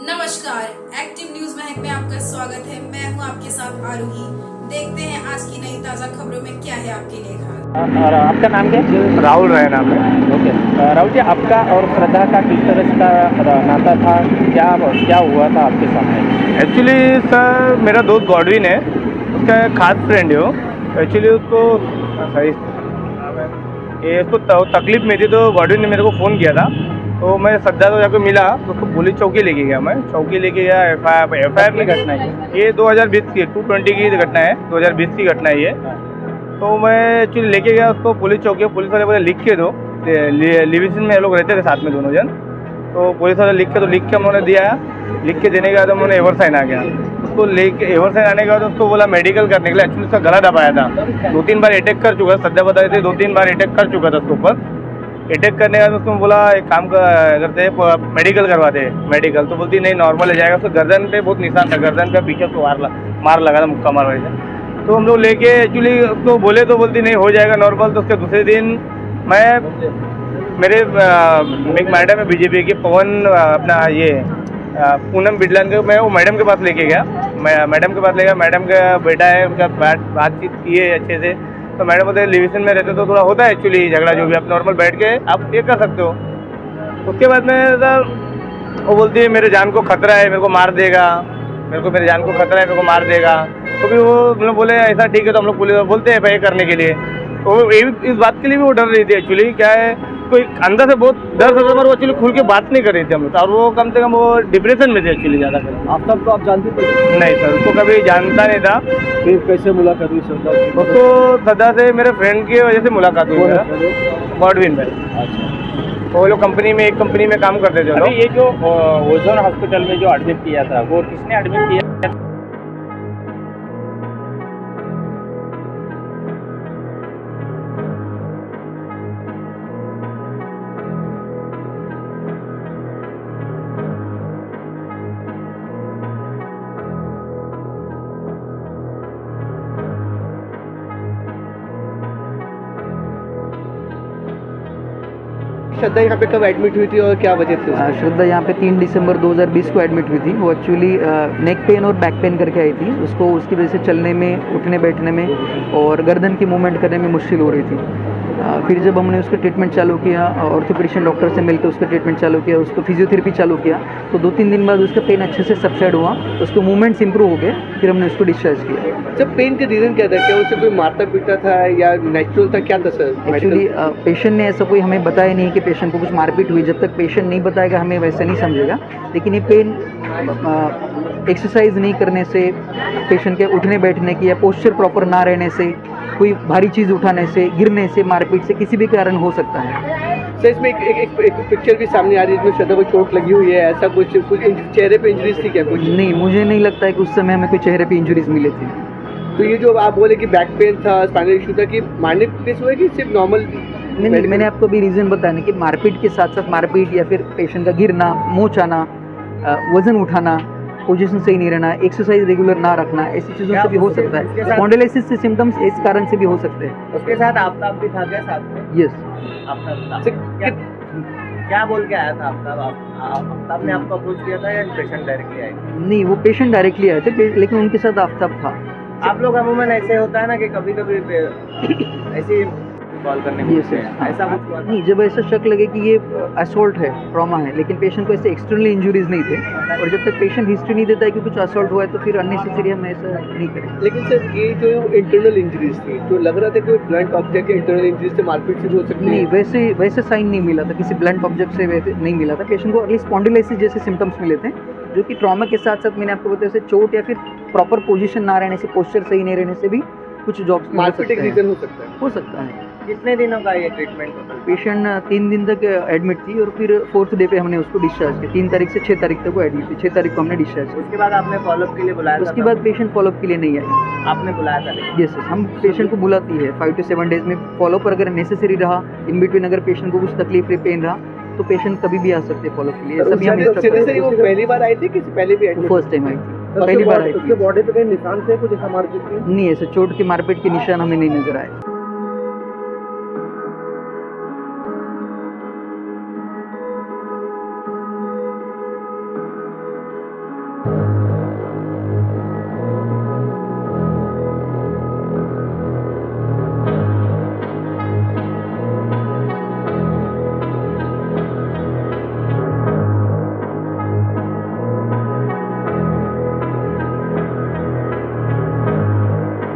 नमस्कार, active news महक में आपका स्वागत है। मैं हूं आपके साथ आरूही। देखते हैं आज की नई ताजा खबरों में क्या है आपके लिए खास। और आपका नाम क्या है? राहुल रहे नाम है। ओके राहुल जी, आपका और श्रद्धा का किस तरह का नाता था? क्या हुआ था आपके सामने? एक्चुअली सर मेरा दोस्त गॉडविन है, उसका खास फ्रेंड है वो। एक्चुअली उसको तकलीफ में थी तो गॉडविन ने मेरे को फ़ोन किया था, तो मैं श्रद्धा को जाकर मिला तो उसको पुलिस चौकी लेके गया। मैं चौकी लेके गया। एफ.आई.आर की घटना है ये 2020 की 220 की घटना है, 2020 की घटना है ये। तो मैं एक्चुअली लेके गया उसको पुलिस चौकी। पुलिस वाले बोले लिख के दो, लिविंगस्टन में लोग रहते थे साथ में दोनों जन। तो पुलिस वाले लिख के हम उन्होंने दिया। लिख के देने के बाद उन्होंने एवर साइन आ गया। उसको लेके एवर साइन आने के बाद उसको बोला मेडिकल करने के लिए। एक्चुअली उसका गला दबाया था, 2-3 बार अटैक कर चुका। श्रद्धा बता रहे थे 2-3 बार अटैक कर चुका था उसके ऊपर। अटैक करने के बाद उसको बोला एक काम करते मेडिकल करवाते मेडिकल। तो बोलती नहीं नॉर्मल हो जाएगा। उसको गर्दन पे बहुत निशान था, गर्दन पे पीछे उसको मार लगा था, मुक्का मार वजह से। तो हम लोग लेके एक्चुअली उसको बोले तो बोलती नहीं हो जाएगा नॉर्मल। तो उसके दूसरे दिन मैं मेरे एक मैडम है बीजेपी की, पवन अपना ये पूनम बिडलान के, मैं वो मैडम के पास लेके गया। मैडम के पास ले गया। मैडम का बेटा है, उनका बातचीत की है अच्छे से। तो मैडम बोलते लिविंगस्टन में रहते तो थोड़ा होता है एक्चुअली झगड़ा, जो भी आप नॉर्मल बैठ के आप ये कर सकते हो। उसके बाद में सर वो बोलती है मेरे जान को खतरा है, मेरे को मार देगा, मेरे जान को खतरा है, मेरे को मार देगा। तो भी वो हम लोग बोले ऐसा ठीक है। तो हम लोग पुलिस बोलते हैं एफ करने के लिए। तो इस बात के लिए भी वो डर रही थी। एक्चुअली क्या है, कोई अंदर से बहुत डर था, पर वो एक्चुअली खुल के बात नहीं कर रही थी हम लोग। और वो कम से कम वो डिप्रेशन में थे एक्चुअली ज़्यादा कर। आप सब तो आप जानते थे? नहीं सर, उसको कभी जानता नहीं था। फिर कैसे मुलाकात हुई श्रद्धा की? उसको श्रद्धा से मेरे फ्रेंड की वजह से मुलाकात हुई है, गॉडविन भाई। अच्छा, तो वो लोग एक कंपनी में काम करते थे। अभी ये जो ओजोन हॉस्पिटल में जो एडमिट किया था, वो किसने एडमिट किया? श्रद्धा यहाँ पे कब एडमिट हुई थी और क्या वजह थी? श्रद्धा यहाँ पे 3 दिसंबर 2020 को एडमिट हुई थी। वो एक्चुअली नेक पेन और बैक पेन करके आई थी। उसको उसकी वजह से चलने में, उठने बैठने में और गर्दन की मूवमेंट करने में मुश्किल हो रही थी। फिर जब हमने उसका ट्रीटमेंट चालू किया, ऑर्थोपेडिशियन डॉक्टर से मिलकर उसका ट्रीटमेंट चालू किया, उसको फिजियोथेरेपी चालू किया, तो 2-3 दिन बाद उसका पेन अच्छे से सबसाइड हुआ, उसको मूवमेंट्स इंप्रूव हो गए। फिर हमने उसको डिस्चार्ज किया। जब पेन का रीज़न क्या था? क्या उसे कोई मारता पीटा था या नेचुरल था, क्या था सर? एक्चुअली पेशेंट ने ऐसा कोई हमें बताया नहीं कि पेशेंट को कुछ मारपीट हुई। जब तक पेशेंट नहीं बताएगा हमें वैसे नहीं समझेगा। लेकिन ये पेन एक्सरसाइज नहीं करने से, पेशेंट के उठने बैठने की या पोस्चर प्रॉपर ना रहने से, कोई भारी चीज़ उठाने से, गिरने से, मारपीट से, किसी भी कारण हो सकता है। सर इसमें एक पिक्चर भी सामने आ रही है जिसमें श्रद्धा को चोट लगी हुई है। ऐसा कुछ चेहरे पे इंजरीज थी क्या कुछ? नहीं, मुझे नहीं लगता है कि उस समय हमें कोई चेहरे पे इंजरीज मिले थे। तो ये जो आप बोले कि बैक पेन था, स्पाइनल इशू था, कि मारने केस हुआ कि सिर्फ नॉर्मल? नहीं, मैंने आपको अभी रीज़न बताया ना कि मारपीट के साथ साथ मारपीट या फिर पेशेंट का गिरना, मोच आना, वजन उठाना, पोजीशन सही नहीं रहना, एक्सरसाइज रेगुलर ना रखना, ऐसी चीज़ों से भी हो सकता है। स्पॉन्डिलोसिस से सिम्टम्स इस कारण से भी हो सकते हैं। उसके साथ आफ्ताब भी था क्या साथ में? यस। क्या बोल के आया था आफ्ताब? आफ्ताब ने आपको अप्रोच किया था या पेशेंट डायरेक्टली आए? नहीं, वो पेशेंट डायरेक्टली आए थे, लेकिन उनके साथ आफ्ताब था। आप लोग अमूमन ऐसे होता है ना कि कभी कभी ऐसे कॉल करने को ऐसा कुछ हुआ? नहीं, जब ऐसा शक लगे कि ये असॉल्ट है, ट्रॉमा है, लेकिन पेशेंट को ऐसे एक्सटर्नल इंजरीज नहीं थे, और जब तक पेशेंट हिस्ट्री नहीं देता है कि कुछ असॉल्ट हुआ है, तो फिर अननेसेसरी हम ऐसा नहीं करें। लेकिन सर ये जो इंटरनल इंजरीज थी, तो लग रहा था कि ब्लंट ऑब्जेक्ट के इंटरनल इंजरीज से मारपीट से भी हो सकती है? नहीं, वैसे साइन नहीं मिला था, किसी ब्लंट ऑब्जेक्ट से वैसे नहीं मिला था। पेशेंट को अर्ली स्पॉन्डिलोसिस जैसे सिम्टम्स मिले थे, जो कि ट्रॉमा के साथ साथ मैंने आपको बताया चोट या फिर प्रॉपर पोजीशन ना रहने से, पोस्चर सही नहीं रहने से भी कुछ जॉब्स मारपीट एक रीजन हो सकता है। कितने दिनों का ये ट्रीटमेंट? पेशेंट 3 दिन तक एडमिट थी और फिर 4th डे पे हमने उसको डिस्चार्ज किया। 3 तारीख से 6 तारीख तक वो एडमिट थी। 6 तारीख को हमने डिस्चार्ज किया। उसके बाद आपने फॉलोअप के लिए बुलाया था? उसके बाद पेशेंट फॉलोअप के लिए नहीं आई। आपने बुलाया था? यस, हम पेशेंट को बुलाती है 5 to 7 डेज में। फॉलोअप अगर नेसेसरी रहा, इन बिटवीन अगर पेशेंट को कुछ तकलीफ पेन रहा, तो पेशेंट कभी भी आ सकते हैं फॉलोअप के लिए। सभी हम वो पहली बार आई थी कि पहले भी? फर्स्ट टाइम आई थी, पहली बार आई थी। उसके बॉडी पे कहीं निशान थे, कुछ ऐसा मारपीट? नहीं, ऐसे चोट के मारपीट के निशान हमें नहीं नजर आए।